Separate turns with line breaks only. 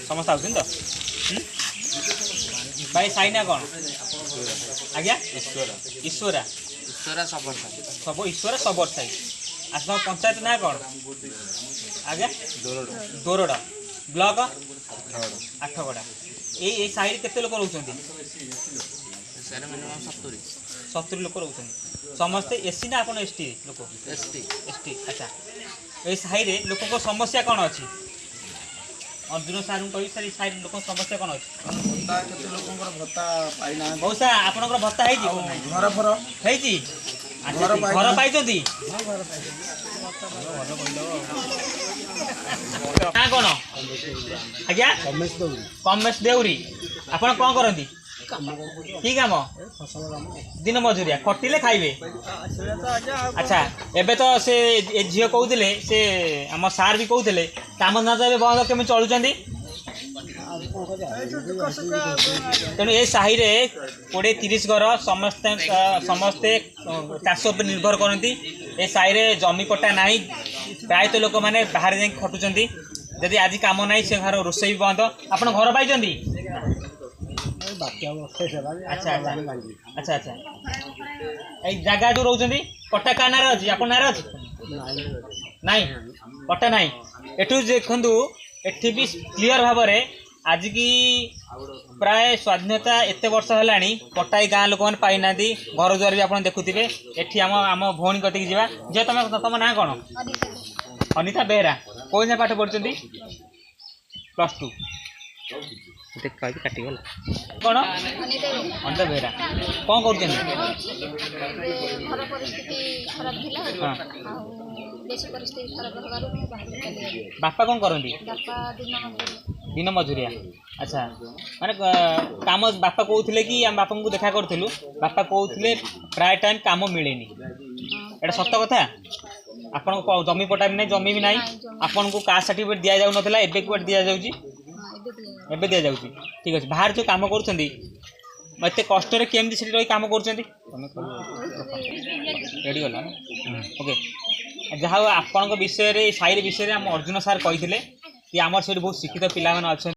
समस्त आउछन तो भाई साई ना कौन आज्ञा ईश्वरा सब ईश्वर सबोर साई आसम पंचायत ना कौन आज्ञा दोरड़ा ब्लॉक आठगड़ा ये साई केते लोक रोचंती 70 लोक रोचंती समस्ते एससी ना आपन एसटी लोक एसटी अच्छा ये साई रे लोक को समस्या कौन अच्छी अर्जुन सार कही सारी साइड लोक समस्या कौन अच्छी
भत्ता पाइना
मौसा आपनकर भत्ता है
घर फर
है घर पाइछंती ना कौन आज्ञा कमेश देउरी आपण कौन करती कि काम दिन मजूरिया खटिले खाइबे अच्छा एबे तो से झील कहते से आम सार भी कहते काम धंदा बंद केमी चलुंट तेणु ये साही 20-30 घर समस्ते समस्ते चाष पर निर्भर करती ए साही जमी पट्टा ना प्रायतः लोक मैंने बाहर जा खटुंट जदि आज कम ना से घर रोषे भी बंद आप घर पाई अच्छा अच्छा अच्छा जगह जो रोच पट्टा क्या नारे अच्छी आप नारे अच्छी नाई पट्टा नाई एठू देखु एठी भी क्लीयर भाव में आज की प्राय स्वाधीनता एत वर्ष है पट्टा गाँ लोक मैंने पाई ना घर द्वार भी आप देखुवे एठी आम भौणी कतिक जा जे तुम ना कौन अनिता बेहरा कौन से पाठ पढ़ी +2 काटिगला कौन अनिता बेहरा कौन कर बापा कौन करती दिन मजूरिया अच्छा माने काम बापा कहते कि आम बापा को देखा करूँ बापा कहते प्राय टाइम काम मिले एटा सत कथा आपन जमी पट्टा भी ना जमी भी ना आपन को कास्ट सर्टिफिकेट दि जाऊ ना एबे को दि जाऊँगी एबे दि जाऊँगी ठीक अच्छे बाहर जो कम कर एत कष्ट केमती से रही कम कर ओके जहाँ आपण विषय साई विषय आम अर्जुन सार कही कि आमर से बहुत शिक्षित पिला अच्छा